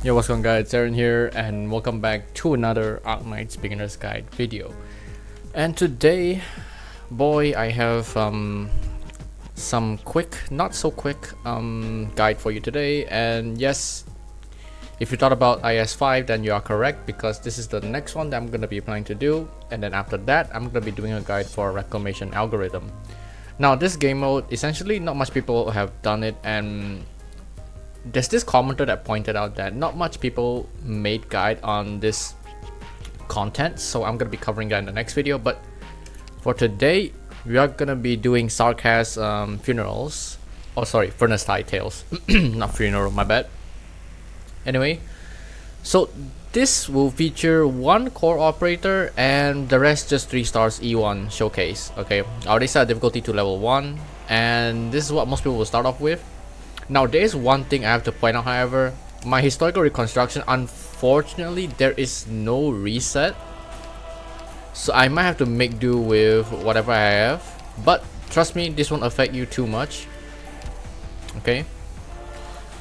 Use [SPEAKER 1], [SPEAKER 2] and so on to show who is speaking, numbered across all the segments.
[SPEAKER 1] Yo, what's going on guys, Aaron here and welcome back to another Arknights Beginner's Guide video. And today, boy, I have some quick, not so quick guide for you today. And yes, if you thought about IS5 then you are correct, because this is the next one that I'm going to be planning to do. And then after that, I'm going to be doing a guide for Reclamation Algorithm. Now this game mode, essentially not much people have done it, and there's this commenter that pointed out that not much people made guide on this content, so I'm gonna be covering that in the next video. But for today, we are gonna be doing Sarkaz funerals. Oh, sorry, Furnace Tide Tales, not funeral. My bad. Anyway, so this will feature one core operator and the rest just 3 stars E1 showcase. Okay, I already set difficulty to level 1, and this is what most people will start off with. Now there is one thing I have to point out, however, my historical reconstruction, unfortunately there is no reset, so I might have to make do with whatever I have, but trust me, this won't affect you too much. Okay,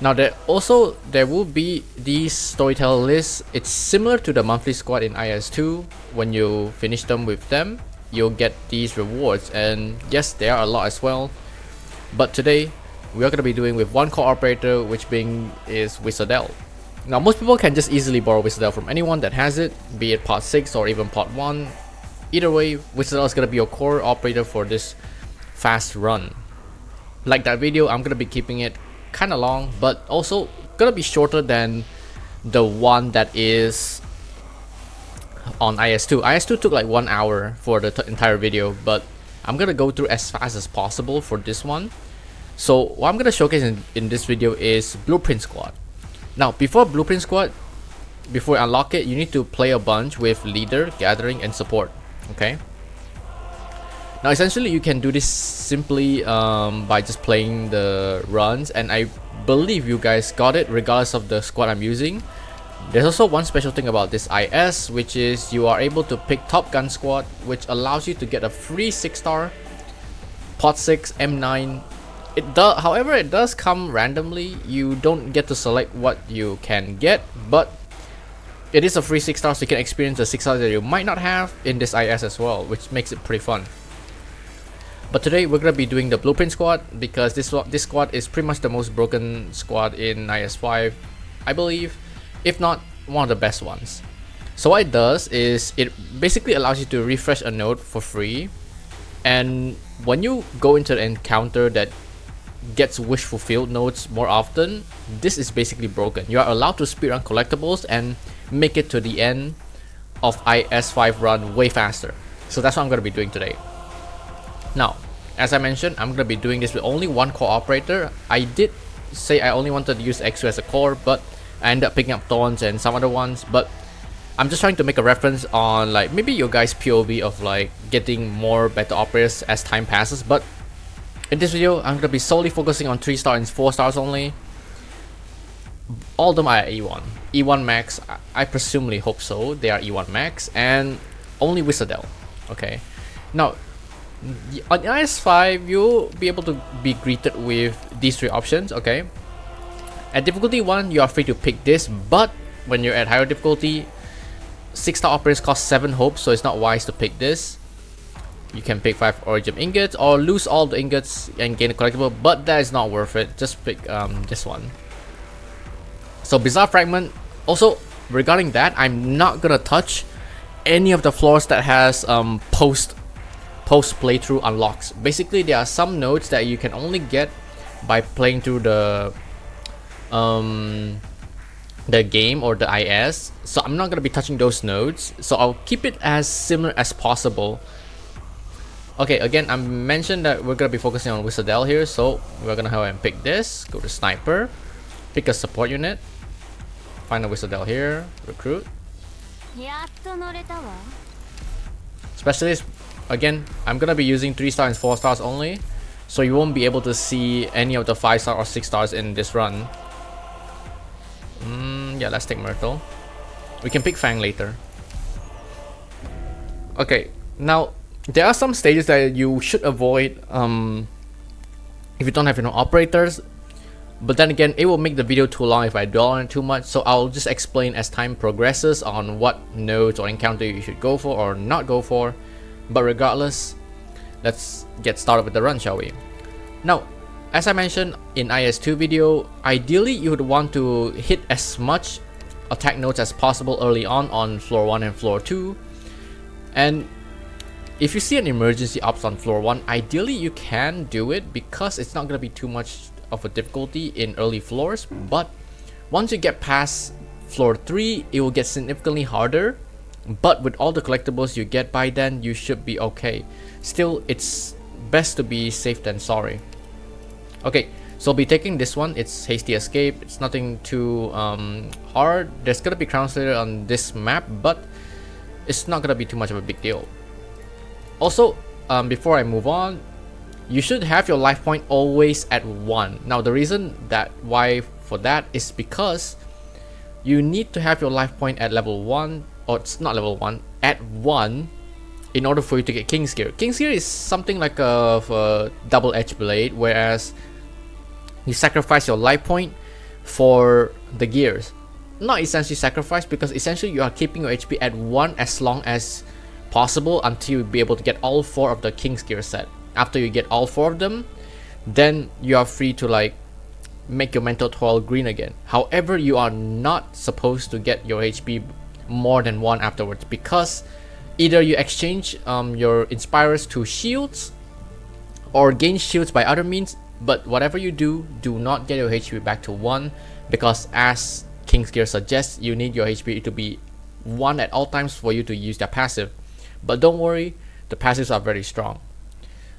[SPEAKER 1] now there will be these storyteller lists. It's similar to the monthly squad in IS2. When you finish them with them, you'll get these rewards, and yes, there are a lot as well, but today we are going to be doing with one core operator, which is Wis'adel. Now most people can just easily borrow Wis'adel from anyone that has it, be it pot 6 or even pot 1. Either way, Wis'adel is going to be your core operator for this fast run. Like that video, I'm going to be keeping it kind of long, but also going to be shorter than the one that is on IS2. IS2 took like 1 hour for the entire video, but I'm going to go through as fast as possible for this one. So what I'm going to showcase in this video is Blueprint Squad. Now before Blueprint Squad, before you unlock it, you need to play a bunch with Leader, Gathering, and Support. Okay. Now essentially you can do this simply by just playing the runs, and I believe you guys got it regardless of the squad I'm using. There's also one special thing about this IS, which is you are able to pick Top Gun Squad, which allows you to get a free 6-star, pot 6, M9. However, it does come randomly. You don't get to select what you can get, but it is a free 6 stars, so you can experience the 6 stars that you might not have in this IS as well, which makes it pretty fun. But today we're gonna be doing the Blueprint Squad, because this squad is pretty much the most broken squad in IS5, I believe, if not one of the best ones. So what it does is it basically allows you to refresh a node for free, and when you go into an encounter that gets wish fulfilled nodes more often, this is basically broken. You are allowed to speedrun collectibles and make it to the end of IS5 run way faster. So that's what I'm going to be doing today. Now, as I mentioned, I'm going to be doing this with only one core operator. I did say I only wanted to use X2 as a core, but I ended up picking up Thorns and some other ones. But I'm just trying to make a reference on like maybe your guys' POV of like getting more better operators as time passes. But in this video, I'm going to be solely focusing on 3-star and 4 stars only. All of them are E1. E1 max, I presumably hope so. They are E1 max, and only Wis'adel. Okay. Now, on IS5, you'll be able to be greeted with these 3 options. Okay. At difficulty 1, you are free to pick this, but when you're at higher difficulty, 6-star operators cost 7 hopes, so it's not wise to pick this. You can pick 5 Origin ingots or lose all the ingots and gain a collectible, but that is not worth it. Just pick this one. So Bizarre Fragment, also regarding that, I'm not gonna touch any of the floors that has post playthrough unlocks. Basically, there are some nodes that you can only get by playing through the game or the IS, so I'm not gonna be touching those nodes, so I'll keep it as similar as possible. Okay, again, I mentioned that we're gonna be focusing on Wis'adel here, so we're gonna go ahead and pick this. Go to Sniper, pick a support unit, find a Wis'adel here, recruit. Specialist, again, I'm gonna be using 3-star and 4 stars only, so you won't be able to see any of the 5-star or 6 stars in this run. Yeah, let's take Myrtle. We can pick Fang later. Okay, now there are some stages that you should avoid if you don't have operators. But then again, it will make the video too long if I dwell on it too much, so I'll just explain as time progresses on what nodes or encounter you should go for or not go for. But regardless, let's get started with the run, shall we? Now, as I mentioned in IS2 video, ideally you would want to hit as much attack nodes as possible early on floor 1 and floor 2. And if you see an emergency ops on floor 1, ideally you can do it because it's not going to be too much of a difficulty in early floors. But once you get past floor 3, it will get significantly harder. But with all the collectibles you get by then, you should be okay. Still, it's best to be safe than sorry. Okay, so I'll be taking this one. It's Hasty Escape. It's nothing too hard. There's gonna be Crown Slayer on this map, but it's not gonna be too much of a big deal. Also, before I move on, you should have your life point always at 1. Now the reason why for that is because you need to have your life point at level 1, or it's not level 1, at 1 in order for you to get King's Gear. King's Gear is something like a double-edged blade, whereas you sacrifice your life point for the gears. Not essentially sacrifice, because essentially you are keeping your HP at 1 as long as possible until you be able to get all 4 of the King's Gear set. After you get all 4 of them, then you are free to like make your mental toil green again. However, you are not supposed to get your HP more than 1 afterwards, because either you exchange your Inspirers to shields or gain shields by other means, but whatever you do, do not get your HP back to 1, because as King's Gear suggests, you need your HP to be 1 at all times for you to use their passive. But don't worry, the passives are very strong.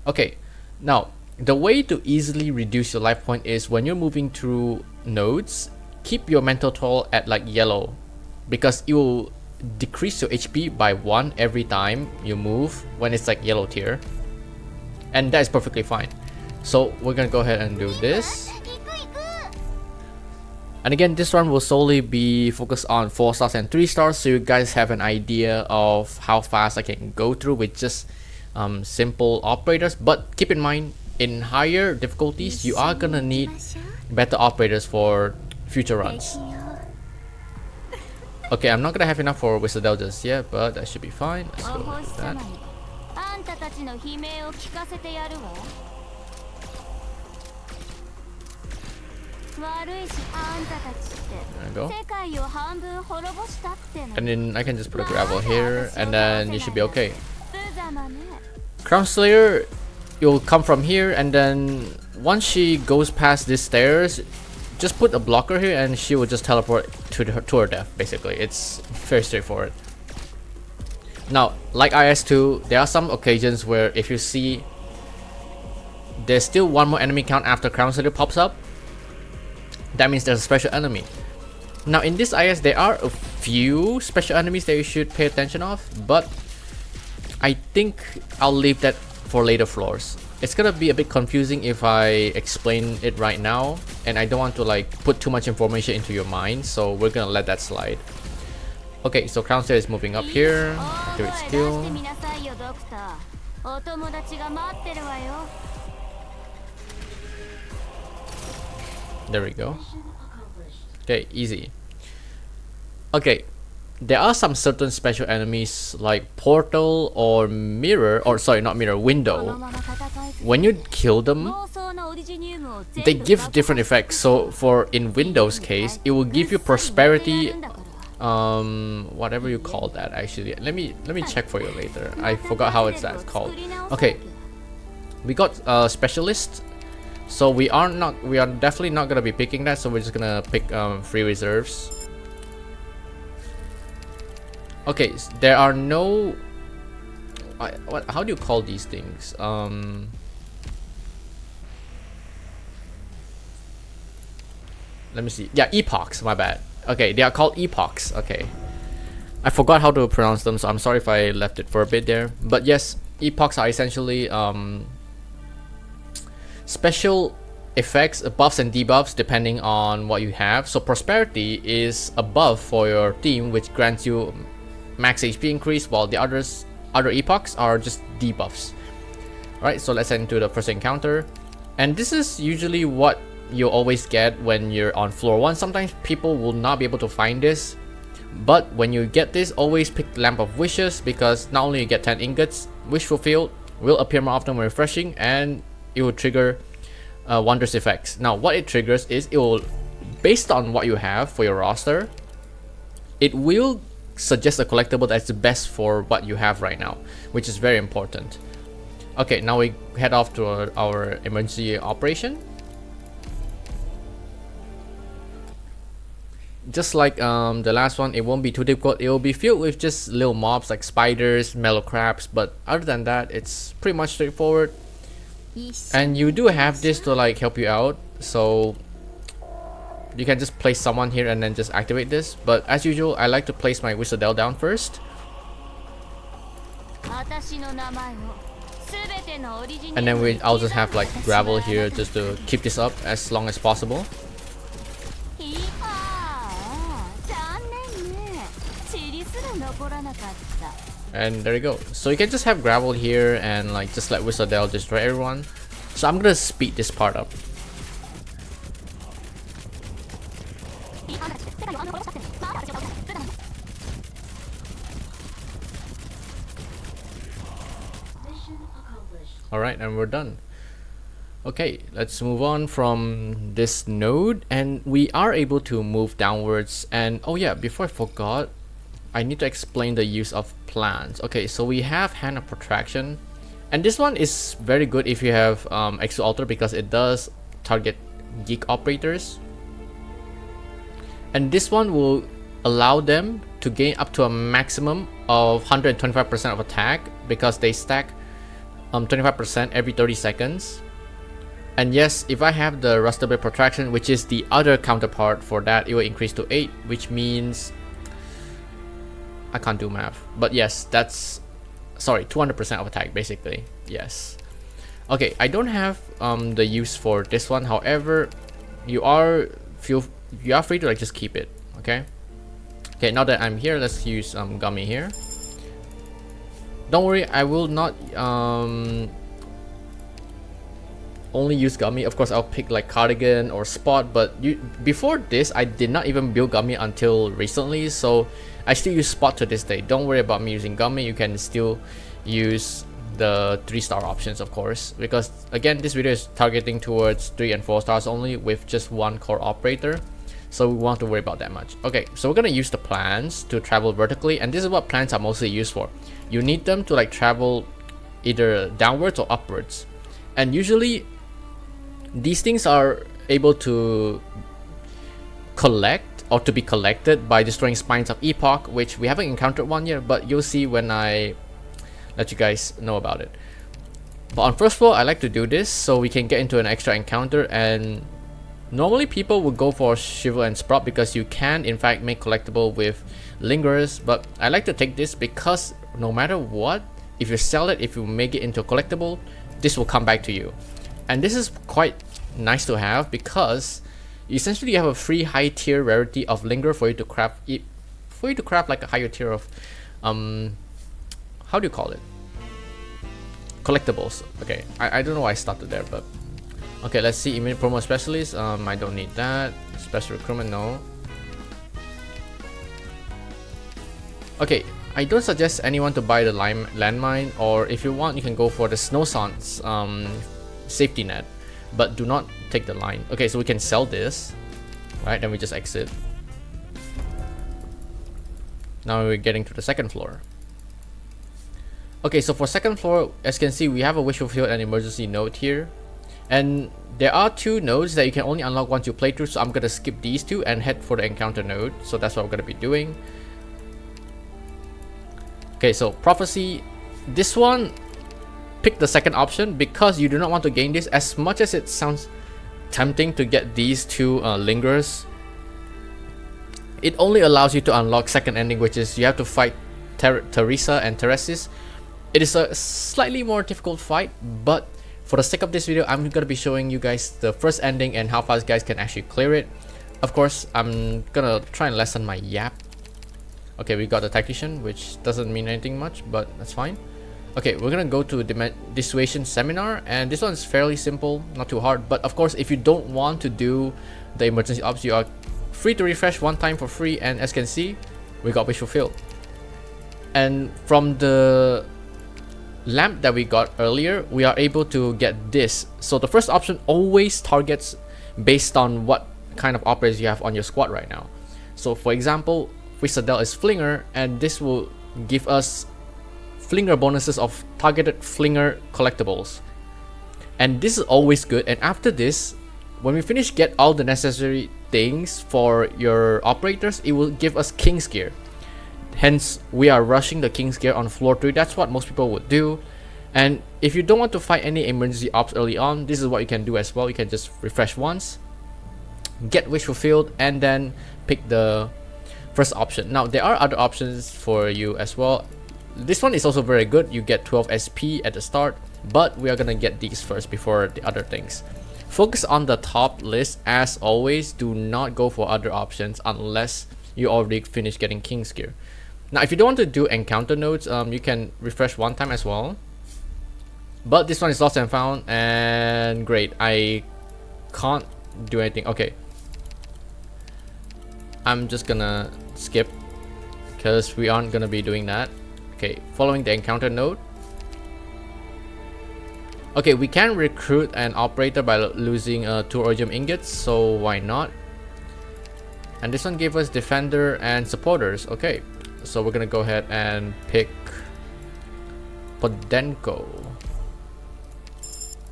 [SPEAKER 1] Okay, now the way to easily reduce your life point is when you're moving through nodes, keep your mental toll at like yellow, because it will decrease your HP by 1 every time you move when it's like yellow tier, and that is perfectly fine. So we're gonna go ahead and do this. And again, this run will solely be focused on 4 stars and 3 stars, so you guys have an idea of how fast I can go through with just simple operators. But keep in mind, in higher difficulties, you are gonna need better operators for future runs. Okay, I'm not gonna have enough for Wis'adel just yet, but that should be fine. Let's go with that. There we go. And then I can just put a gravel here, and then you should be okay. Crown Slayer, you'll come from here, and then once she goes past these stairs, just put a blocker here and she will just teleport to her death. Basically, it's very straightforward. Now, like IS2, there are some occasions where if you see there's still one more enemy count after Crown Slayer pops up, that means there's a special enemy. Now in this IS, there are a few special enemies that you should pay attention of, but I think I'll leave that for later floors. It's gonna be a bit confusing if I explain it right now, and I don't want to like put too much information into your mind, so we're gonna let that slide. Okay, so Crown Slayer is moving up here, activate skill. There we go. Okay, easy. Okay, there are some certain special enemies like portal or mirror, or sorry, not mirror, window. When you kill them, they give different effects. So for in Window's case, it will give you prosperity, whatever you call that. Actually, let me check for you later. I forgot how it's called. Okay, we got specialist. So we are definitely not gonna be picking that. So we're just gonna pick free reserves. Okay, there are no. How do you call these things? Let me see. Yeah, epochs. My bad. Okay, they are called epochs. Okay, I forgot how to pronounce them, so I'm sorry if I left it for a bit there. But yes, epochs are essentially special effects, buffs and debuffs depending on what you have. So prosperity is a buff for your team, which grants you max HP increase, while the other epochs are just debuffs. Alright, so let's head into the first encounter. And this is usually what you'll always get when you're on floor 1. Sometimes people will not be able to find this, but when you get this, always pick Lamp of Wishes, because not only you get 10 ingots, wish fulfilled will appear more often when refreshing, and it will trigger wondrous effects. Now what it triggers is, it will, based on what you have for your roster, it will suggest a collectible that's the best for what you have right now, which is very important. Okay, now we head off to our emergency operation. Just like the last one, it won't be too difficult. It will be filled with just little mobs like spiders, mellow crabs, but other than that, it's pretty much straightforward. And you do have this to like help you out, so you can just place someone here and then just activate this. But as usual, I like to place my Wis'adel down first, and then I'll just have like gravel here just to keep this up as long as possible. And there you go. So you can just have gravel here and like just let Wis'adel destroy everyone. So I'm gonna speed this part up. Alright, and we're done. Okay, let's move on from this node, and we are able to move downwards. And oh yeah, before I forgot, I need to explain the use of plants. Okay, so we have Hand of Protraction, and this one is very good if you have Exo Altar, because it does target geek operators. And this one will allow them to gain up to a maximum of 125% of attack, because they stack 25% every 30 seconds. And yes, if I have the Rusted Blade Protraction, which is the other counterpart for that, it will increase to 8, which means I can't do math, but yes, that's, sorry, 200% of attack basically. Yes. Okay, I don't have the use for this one. However, you are free to like just keep it. Okay. Okay, now that I'm here, let's use Gummy here. Don't worry, I will not only use Gummy. Of course, I'll pick like Cardigan or Spot, but before this, I did not even build Gummy until recently, so I still use Spot to this day. Don't worry about me using Gummy. You can still use the 3-star options, of course, because again, this video is targeting towards 3 and 4 stars only with just one core operator, so we won't have to worry about that much. Okay, so we're gonna use the plants to travel vertically, and this is what plants are mostly used for. You need them to like travel either downwards or upwards, and usually these things are able to collect or to be collected by destroying Spines of Epoch, which we haven't encountered one yet, but you'll see when I let you guys know about it. But on first floor, I like to do this so we can get into an extra encounter, and normally people would go for Shiver and Sprout because you can in fact make collectible with Lingerers, but I like to take this because no matter what, if you sell it, if you make it into a collectible, this will come back to you. And this is quite nice to have because essentially you have a free high tier rarity of Linger for you to craft it, like a higher tier of how do you call it, collectibles. Okay, I don't know why I started there, but okay, let's see. Immediate promo specialist, I don't need that. Special recruitment, no. Okay, I don't suggest anyone to buy the landmine, or if you want, you can go for the Snow Sans safety net, but do not take the line. Okay, so we can sell this, right? Then we just exit. Now we're getting to the second floor. Okay, so for second floor, as you can see, we have a wish fulfilled and emergency node here, and there are 2 nodes that you can only unlock once you play through, so I'm gonna skip these 2 and head for the encounter node. So that's what we're gonna be doing. Okay, so prophecy, this one, pick the second option because you do not want to gain this. As much as it sounds tempting to get these 2 lingers, it only allows you to unlock second ending, which is you have to fight Teresa and Teresis. It is a slightly more difficult fight, but for the sake of this video, I'm gonna be showing you guys the first ending and how fast guys can actually clear it. Of course, I'm gonna try and lessen my yap. Okay, we got the tactician, which doesn't mean anything much, but that's fine. Okay, we're gonna go to Dissuasion Seminar, and this one's fairly simple, not too hard. But of course, if you don't want to do the emergency ops, you are free to refresh one time for free. And as you can see, we got wish fulfilled. And from the lamp that we got earlier, we are able to get this. So the first option always targets based on what kind of operators you have on your squad right now. So for example, Wis'adel is Flinger, and this will give us Flinger bonuses of targeted Flinger collectibles. And this is always good. And after this, when we finish get all the necessary things for your operators, it will give us King's Gear. Hence, we are rushing the King's Gear on floor 3. That's what most people would do. And if you don't want to fight any emergency ops early on, this is what you can do as well. You can just refresh once, get wish fulfilled, and then pick the first option. Now, there are other options for you as well. This one is also very good. You get 12 SP at the start, but we are gonna get these first before the other things. Focus on the top list as always. Do not go for other options unless you already finished getting King's Gear. Now, if you don't want to do encounter nodes, you can refresh one time as well. But this one is lost and found, and great, I can't do anything. Okay, I'm just gonna skip because we aren't gonna be doing that. Okay, following the encounter node. Okay, we can recruit an operator by losing 2 Orgium ingots, so why not? And this one gave us defender and supporters. Okay, so we're gonna go ahead and pick Podenko.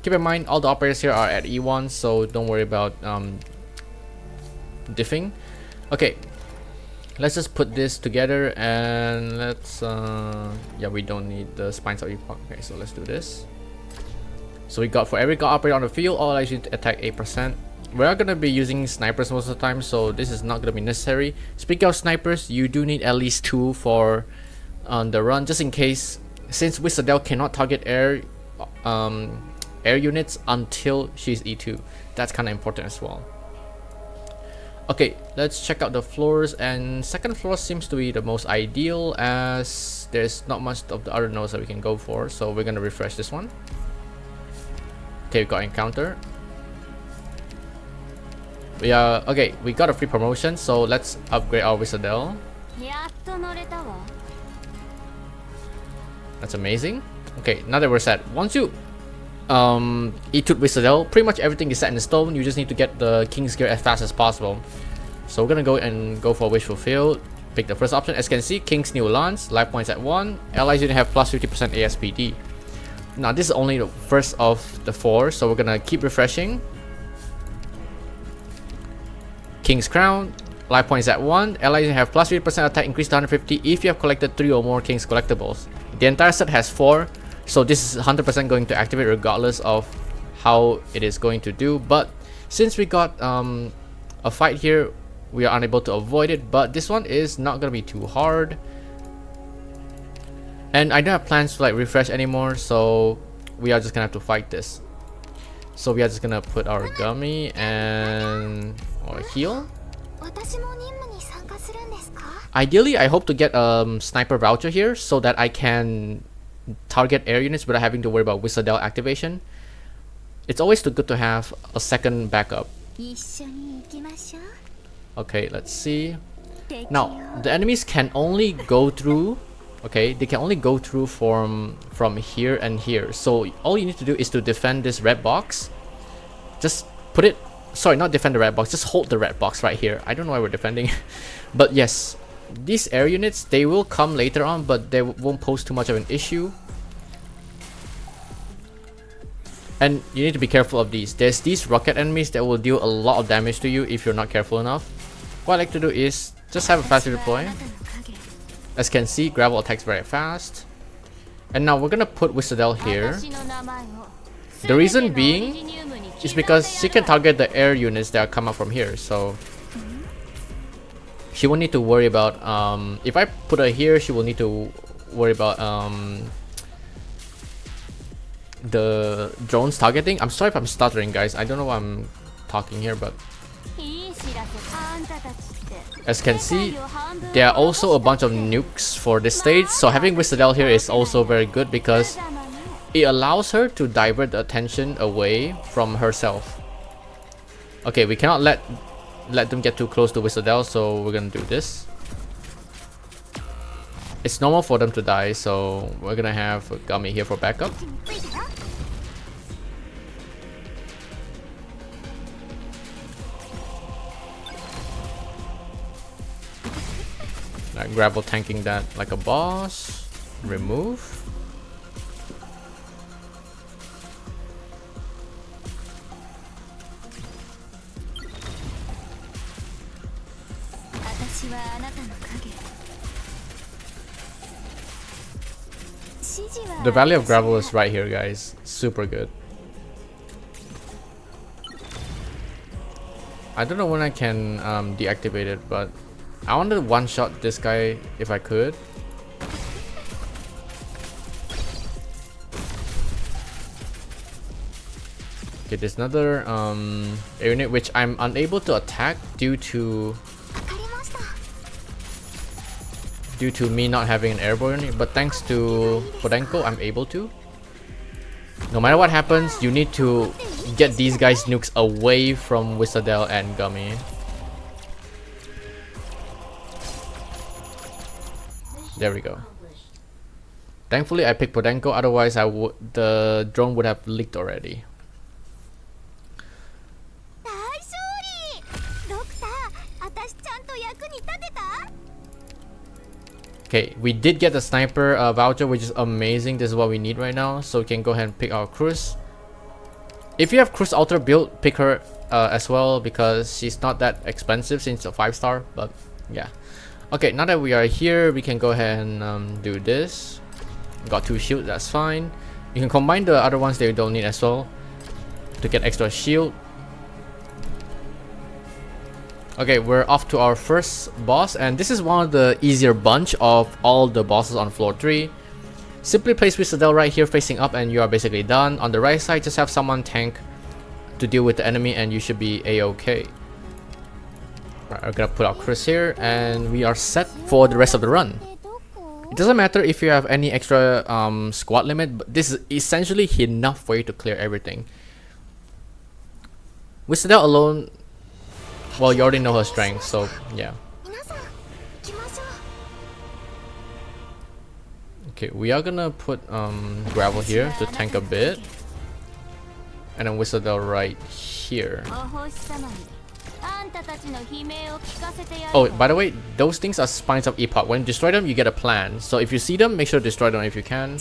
[SPEAKER 1] Keep in mind, all the operators here are at E1, so don't worry about diffing. Okay, let's just put this together, and let's yeah, we don't need the spines of epoch. Okay, so let's do this. So we got for every god operator on the field, all allows you to attack 8%. We are gonna be using snipers most of the time, so this is not gonna be necessary. Speaking of snipers, you do need at least 2 for the run, just in case, since Wis'adel cannot target air units until she's E2. That's kind of important as well. Okay, let's check out the floors, and second floor seems to be the most ideal as there's not much of the other nodes that we can go for, so we're gonna refresh this one. Okay, we got encounter. Okay, we got a free promotion, so let's upgrade our Wis'adel. That's amazing. Okay, now that we're set, once you E2 Wis'adel, pretty much everything is set in stone. You just need to get the King's Gear as fast as possible. So we're gonna go for wish fulfilled. Pick the first option. As you can see, King's New Lance, life points at 1. Allies unit have plus 50% ASPD. Now this is only the first of the 4, so we're gonna keep refreshing. King's Crown, life points at 1. Allies unit have plus 50% attack increase to 150 if you have collected 3 or more King's collectibles. The entire set has 4. So this is 100% going to activate regardless of how it is going to do. But since we got a fight here, we are unable to avoid it. But this one is not going to be too hard. And I don't have plans to like refresh anymore, so we are just going to have to fight this. So we are just going to put our gummy and or heal. Ideally, I hope to get a sniper voucher here so that I can target air units without having to worry about Wis'adel activation. It's always too good to have a second backup. Okay, let's see. Now, the enemies can only go through, okay, they can only go through from here and here. So all you need to do is to defend this red box. Just put it, sorry, not defend the red box, just hold the red box right here. I don't know why we're defending. But yes, these air units, they will come later on, but they won't pose too much of an issue. And you need to be careful of these. There's these rocket enemies that will deal a lot of damage to you if you're not careful enough. What I like to do is just have a faster deploy. As you can see, gravel attacks very fast. And now we're gonna put Wis'adel here. The reason being is because she can target the air units that come up from here, so she won't need to worry about if I put her here, she will need to worry about the drones targeting. I'm sorry if I'm stuttering, guys. I don't know why I'm talking here, but As you can see, there are also a bunch of nukes for this stage, so having Wis'adel here is also very good because it allows her to divert the attention away from herself. Okay, we cannot let them get too close to Wis'adel, so we're gonna do this. It's normal for them to die, so we're gonna have Gummy here for backup. Gravel tanking that like a boss. Remove. The value of gravel is right here, guys. Super good. I don't know when I can deactivate it, but I wanted to one-shot this guy if I could. Okay, there's another air unit which I'm unable to attack due to me not having an airborne unit, but thanks to Podenko, I'm able to. No matter what happens, you need to get these guys' nukes away from Wis'adel and Gummy. There we go. Thankfully, I picked Podenko. Otherwise, the drone would have leaked already. Okay, we did get the sniper voucher, which is amazing. This is what we need right now, so we can go ahead and pick our Cruz. If you have Cruz Ultra built, pick her as well because she's not that expensive since it's a 5-star. But yeah. Okay, now that we are here, we can go ahead and do this. Got 2 shields, that's fine. You can combine the other ones that you don't need as well to get extra shield. Okay, we're off to our first boss, and this is one of the easier bunch of all the bosses on floor 3. Simply place Wis'adel right here facing up and you are basically done. On the right side, just have someone tank to deal with the enemy and you should be a-okay. Right, I'm gonna put our Chris here and we are set for the rest of the run. It doesn't matter if you have any extra squad limit, but this is essentially enough for you to clear everything. Wis'adel alone, well, you already know her strength, so yeah. Okay, we are gonna put gravel here to tank a bit, and then Wis'adel right here. Oh, by the way, those things are spines of epoch. When you destroy them, you get a plan. So if you see them, make sure to destroy them if you can.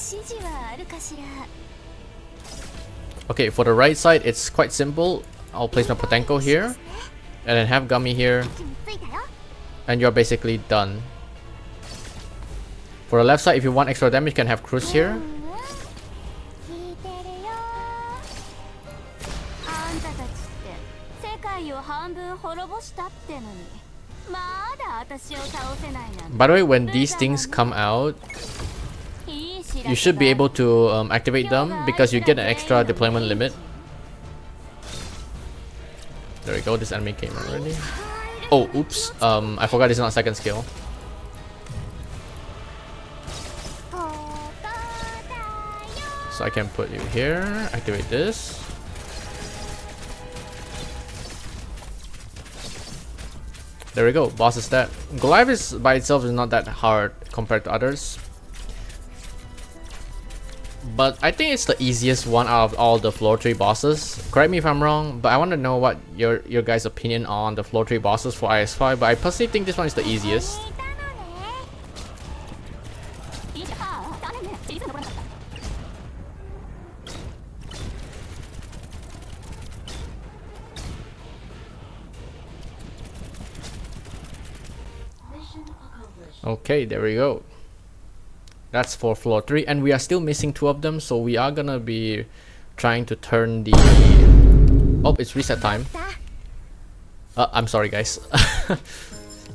[SPEAKER 1] Okay, for the right side, it's quite simple. I'll place my Podenko here, and then have Gummy here, and you're basically done. For the left side, if you want extra damage, you can have Cruz here. By the way, when these things come out, you should be able to activate them because you get an extra deployment limit. There we go, this enemy came already. Oh, oops, I forgot it's not second skill. So I can put you here, activate this. There we go, boss is dead. Goliath is by itself is not that hard compared to others. But I think it's the easiest one out of all the floor 3 bosses. Correct me if I'm wrong, but I want to know what your guys' opinion on the floor 3 bosses for IS5. But I personally think this one is the easiest. Okay, there we go. That's for floor 3, and we are still missing 2 of them, so we are gonna be trying to turn the... Oh, it's reset time. I'm sorry guys.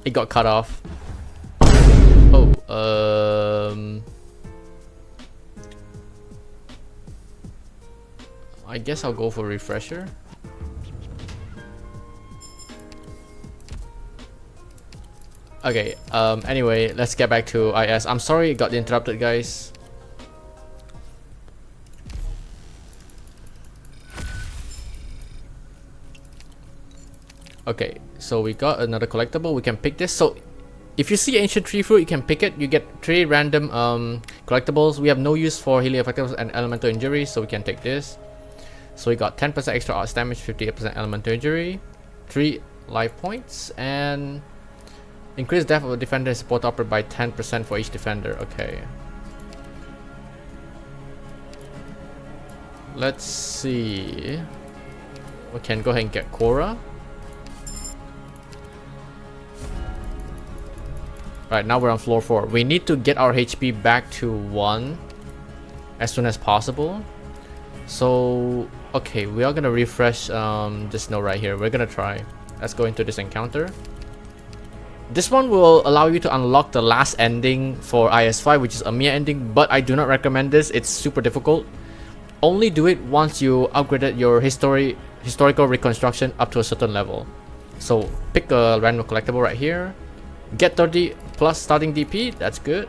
[SPEAKER 1] It got cut off. Oh, I guess I'll go for refresher. Okay, anyway, let's get back to IS. I'm sorry it got interrupted, guys. Okay, so we got another collectible. We can pick this. So if you see ancient tree fruit, you can pick it. You get 3 random collectibles. We have no use for healing effectiveness and elemental injury, so we can take this. So we got 10% extra arts damage, 58% elemental injury, 3 life points, and increase death of a defender and support operator by 10% for each defender. Okay. Let's see. We can go ahead and get Korra. Right, now we're on floor 4. We need to get our HP back to 1 as soon as possible. So, okay, we are gonna refresh this node right here. We're gonna try. Let's go into this encounter. This one will allow you to unlock the last ending for IS5, which is a Mia ending, but I do not recommend this. It's super difficult. Only do it once you upgraded your historical reconstruction up to a certain level. So pick a random collectible right here. Get 30 plus starting DP, that's good.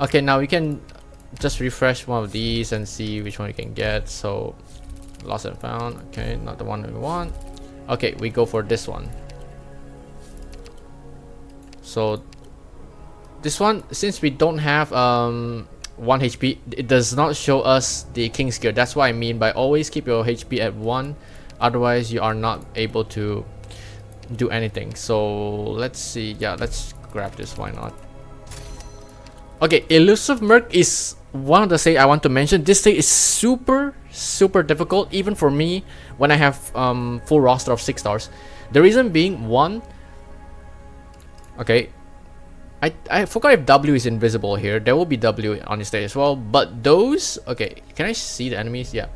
[SPEAKER 1] Okay, now we can just refresh one of these and see which one we can get. So lost and found, okay, not the one we want. Okay, we go for this one. So this one, since we don't have 1 HP, it does not show us the King's Gear. That's what I mean by always keep your HP at 1, otherwise you are not able to do anything. So let's see, yeah, let's grab this, why not. Okay, Elusive Merc is one of the stage I want to mention. This stage is super difficult, even for me when I have full roster of 6 stars. The reason being, one, okay, I forgot if W is invisible here. There will be W on the stage as well, but those, okay, can I see the enemies? Yeah,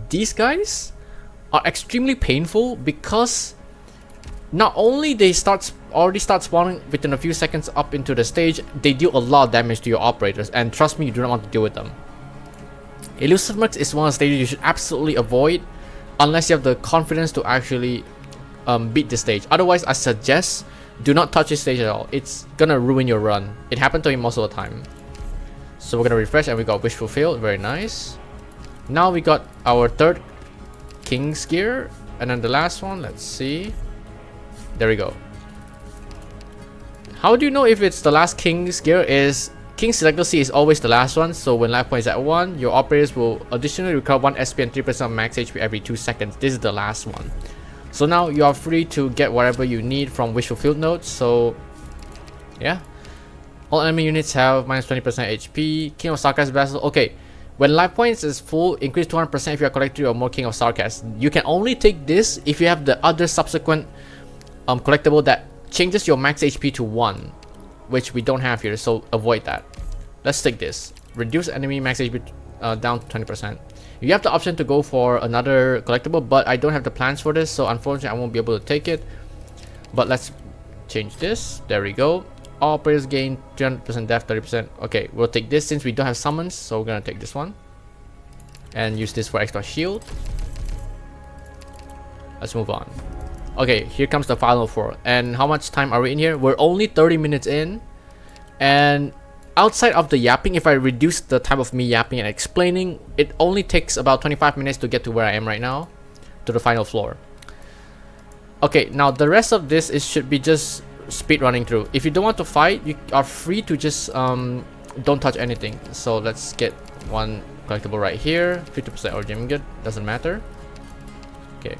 [SPEAKER 1] these guys are extremely painful because not only they already start spawning within a few seconds up into the stage, they deal a lot of damage to your operators, and trust me, you do not want to deal with them. Elusive Mercs is one of the stages you should absolutely avoid unless you have the confidence to actually beat the stage. Otherwise, I suggest do not touch this stage at all. It's gonna ruin your run. It happened to me most of the time. So we're gonna refresh and we got Wish Fulfilled, very nice. Now we got our 3rd King's Gear, and then the last one, let's see. There we go. How do you know if it's the last King's Gear? Is King's Legacy is always the last one, so when life point is at 1, your operators will additionally recover 1 SP and 3% of max HP every 2 seconds. This is the last one. So now you are free to get whatever you need from Wish Fulfilled nodes. So yeah, all enemy units have minus 20% HP. King of Sarkaz Vessel. Okay, when life points is full, increase 200% if you are collecting 3 or more King of Sarkaz. You can only take this if you have the other subsequent collectible that changes your max HP to 1, which we don't have here, so avoid that. Let's take this. Reduce enemy max HP down to 20%. You have the option to go for another collectible, but I don't have the plans for this, so unfortunately I won't be able to take it. But let's change this. There we go. All operators gain 300% death, 30%. Okay, we'll take this since we don't have summons, so we're gonna take this one and use this for extra shield. Let's move on. Okay, here comes the final 4. And how much time are we in here? We're only 30 minutes in, and outside of the yapping, if I reduce the time of me yapping and explaining, it only takes about 25 minutes to get to where I am right now, to the final floor. Okay, now the rest of this should be just speed running through. If you don't want to fight, you are free to just don't touch anything. So let's get one collectible right here. 50% or gem good, doesn't matter. Okay,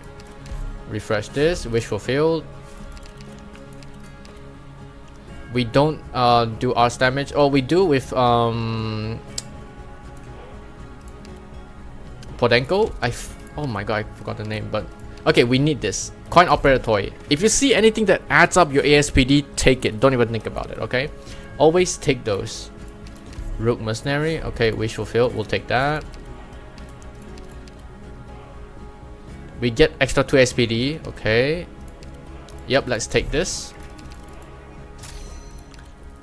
[SPEAKER 1] refresh this. Wish Fulfilled. We don't do arts damage. Oh, we do with Podenko. Oh my god, I forgot the name, but okay, we need this coin operator toy. If you see anything that adds up your ASPD, take it. Don't even think about it. Okay, always take those. Rook Mercenary. Okay, Wish Fulfilled. We'll take that. We get extra 2 SPD. Okay. Yep, let's take this.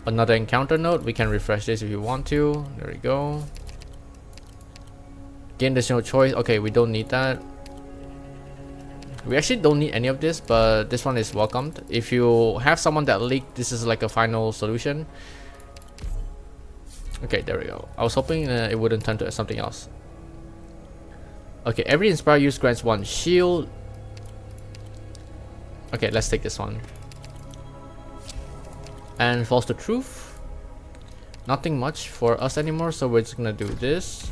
[SPEAKER 1] Another encounter node. We can refresh this if you want to. There we go. Gain additional choice. Okay, we don't need that. We actually don't need any of this, but this one is welcomed. If you have someone that leaked, this is like a final solution. Okay, there we go. I was hoping it wouldn't turn to something else. Okay, every inspire use grants 1 shield. Okay, let's take this one. And false to truth. Nothing much for us anymore, so we're just gonna do this.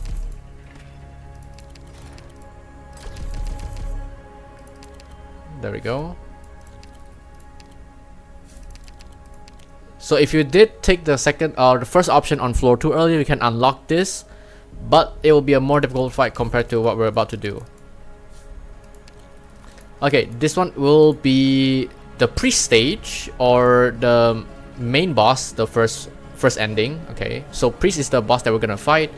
[SPEAKER 1] There we go. So if you did take the second or the first option on floor 2 earlier, you can unlock this, but it will be a more difficult fight compared to what we're about to do. Okay, this one will be the pre-stage or the main boss, the first ending. Okay, so priest is the boss that we're gonna fight,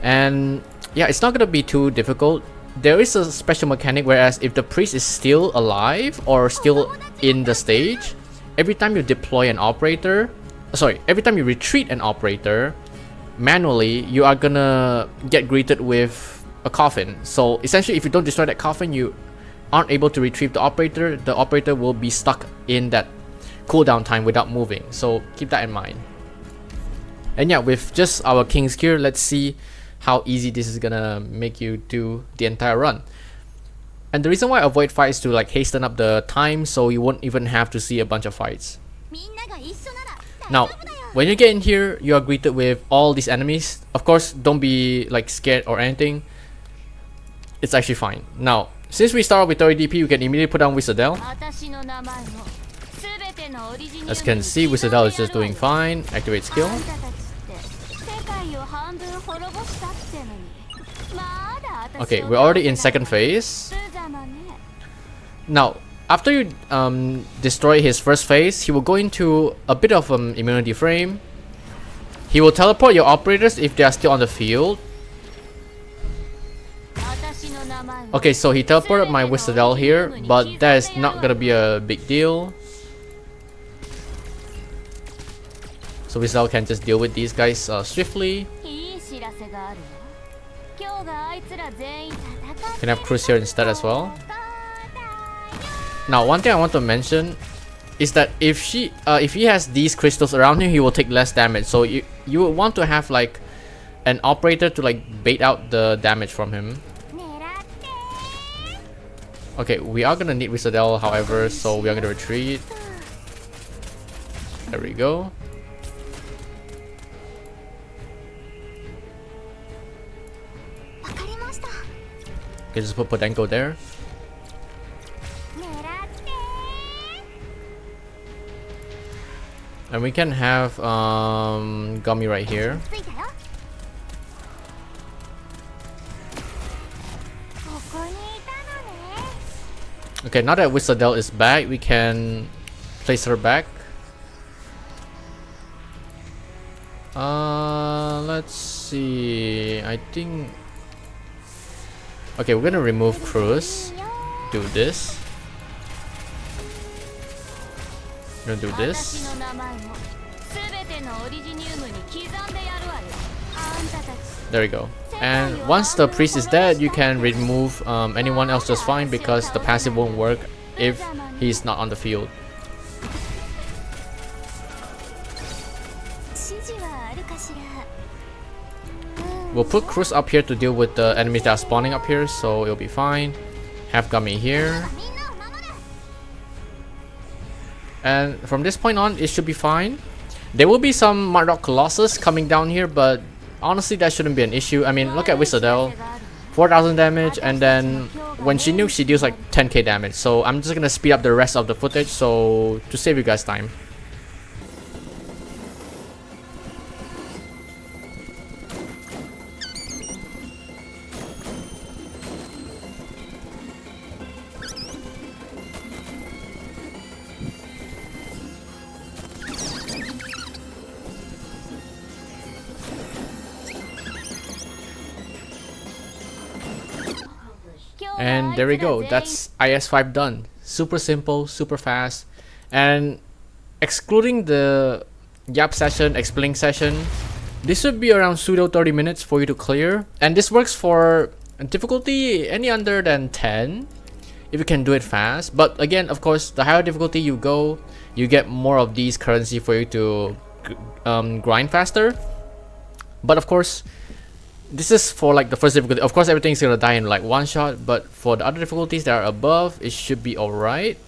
[SPEAKER 1] and yeah, it's not gonna be too difficult. There is a special mechanic whereas if the priest is still alive or still in the stage, every time you deploy an operator, every time you retreat an operator manually, you are gonna get greeted with a coffin. So essentially, if you don't destroy that coffin, you aren't able to retrieve the operator. The operator will be stuck in that cooldown time without moving. So keep that in mind. And yeah, with just our king's gear, let's see how easy this is gonna make you do the entire run. And the reason why I avoid fights is to like hasten up the time, so you won't even have to see a bunch of fights. Now, when you get in here, you are greeted with all these enemies. Of course, don't be like scared or anything. It's actually fine. Now, since we start with 30 DP, we can immediately put on Wis'adel. As you can see, Wis'adel is just doing fine. Activate skill. Okay, we're already in second phase. Now, after you destroy his first phase, he will go into a bit of immunity frame. He will teleport your operators if they are still on the field. Okay, so he teleported my Wis'adel here, but that is not gonna be a big deal. So Wis'adel can just deal with these guys swiftly. Can have Cruz here instead as well. Now, one thing I want to mention is that if he has these crystals around him, he will take less damage. So you would want to have like an operator to like bait out the damage from him. Okay, we are gonna need Wis'adel, however, so we are gonna retreat. There we go. Okay, just put Podenko there. And we can have Gummy right here. Okay, now that Wis'adel is back, we can place her back. Let's see. I think. Okay, we're gonna remove Cruz. Do this. We're gonna do this. There we go. And once the priest is dead, you can remove anyone else just fine because the passive won't work if he's not on the field. We'll put Cruz up here to deal with the enemies that are spawning up here, so it'll be fine. Have Gummy here. And from this point on, it should be fine. There will be some Marduk Colossus coming down here, but honestly, that shouldn't be an issue. I mean, look at Wis'adel. 4,000 damage, and then when she nukes, she deals like 10k damage. So I'm just gonna speed up the rest of the footage so to save you guys time. And there we go, that's IS5 done. Super simple, super fast. And excluding the Yap session, explain session, this would be around pseudo 30 minutes for you to clear. And this works for difficulty any under than 10. if you can do it fast. But again, of course, the higher difficulty you go, you get more of these currency for you to grind faster. But of course, this is for like the first difficulty. Of course, everything's gonna die in like one shot, but for the other difficulties that are above, it should be alright.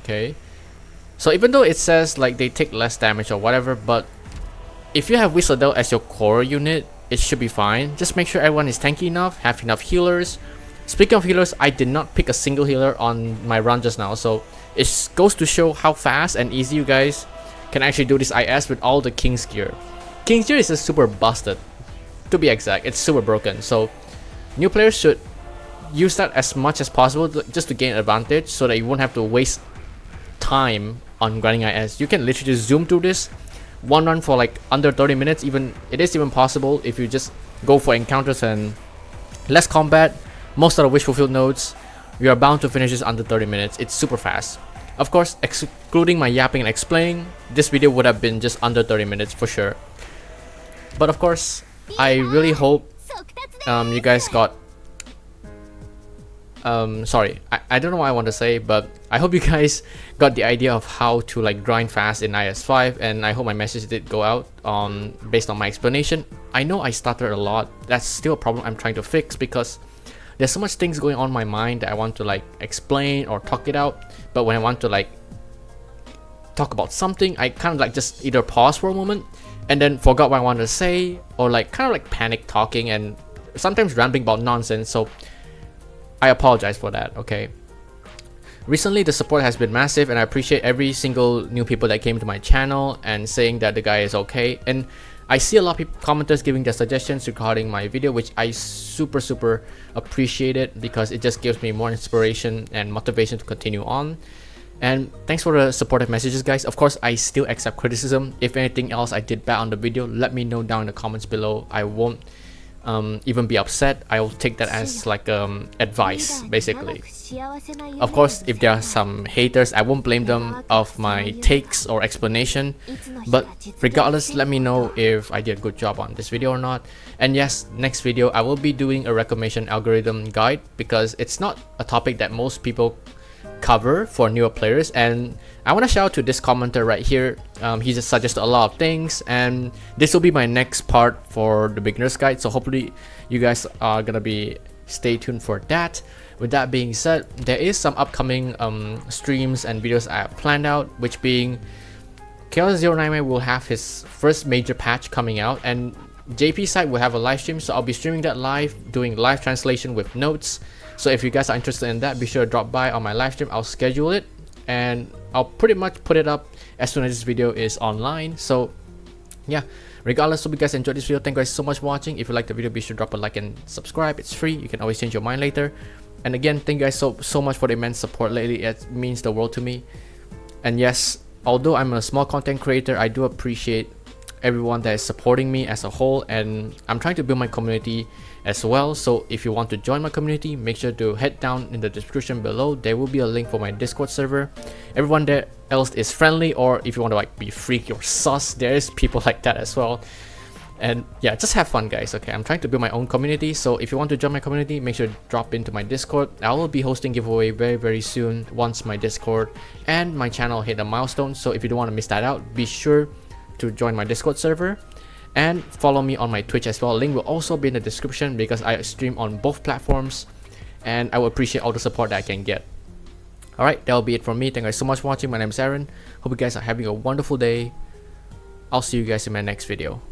[SPEAKER 1] Okay, so even though it says like they take less damage or whatever, but if you have Wis'adel as your core unit, it should be fine. Just make sure everyone is tanky enough, have enough healers. Speaking of healers, I did not pick a single healer on my run just now, so it goes to show how fast and easy you guys can actually do this IS with all the King's gear. King's gear is just super busted. To be exact, it's super broken, so new players should use that as much as possible just to gain advantage, so that you won't have to waste time on grinding IS. You can literally just zoom through this one run for like under 30 minutes. Even it is even possible if you just go for encounters and less combat, most of the wish fulfilled nodes, you are bound to finish this under 30 minutes. It's super fast. Of course, excluding my yapping and explaining, this video would have been just under 30 minutes for sure. But of course, I really hope you guys got sorry, I don't know what I want to say, but I hope you guys got the idea of how to like grind fast in IS5, and I hope my message did go out based on my explanation. I know I stuttered a lot. That's still a problem I'm trying to fix, because there's so much things going on in my mind that I want to like explain or talk it out, but when I want to like talk about something, I kind of like just either pause for a moment and then forgot what I wanted to say, or like kind of like panic talking and sometimes rambling about nonsense. So I apologize for that. Okay, recently the support has been massive, and I appreciate every single new people that came to my channel and saying that the guy is okay. And I see a lot of people, commenters, giving their suggestions regarding my video, which I super appreciate it, because it just gives me more inspiration and motivation to continue on. And thanks for the supportive messages, guys. Of course, I still accept criticism. If anything else I did bad on the video, let me know down in the comments below. I won't even be upset. I will take that as like advice, basically. Of course, if there are some haters, I won't blame them of my takes or explanation, but regardless, let me know if I did a good job on this video or not. And yes, next video I will be doing a reclamation algorithm guide, because it's not a topic that most people cover for newer players. And I want to shout out to this commenter right here. He just suggested a lot of things, and this will be my next part for the beginner's guide, so hopefully you guys are gonna be stay tuned for that. With that being said, there is some upcoming streams and videos I have planned out, which being Chaos099 will have his first major patch coming out, and JP side will have a live stream, so I'll be streaming that live, doing live translation with notes. So if you guys are interested in that, be sure to drop by on my live stream. I'll schedule it, and I'll pretty much put it up as soon as this video is online. So yeah, regardless, hope you guys enjoyed this video. Thank you guys so much for watching. If you like the video, be sure to drop a like and subscribe. It's free. You can always change your mind later. And again, thank you guys so much for the immense support lately. It means the world to me. And yes, although I'm a small content creator, I do appreciate everyone that is supporting me as a whole, and I'm trying to build my community as well. So if you want to join my community, make sure to head down in the description below. There will be a link for my Discord server. Everyone there else is friendly, or if you want to like be freaky or sus, there is people like that as well. And yeah, just have fun, guys. Okay, I'm trying to build my own community, so if you want to join my community, make sure to drop into my Discord. I will be hosting giveaway very soon once my Discord and my channel hit a milestone. So if you don't want to miss that out, be sure to join my Discord server and follow me on my Twitch as well. Link will also be in the description, because I stream on both platforms, and I will appreciate all the support that I can get. Alright, that will be it from me. Thank you guys so much for watching. My name is Aaron. Hope you guys are having a wonderful day. I'll see you guys in my next video.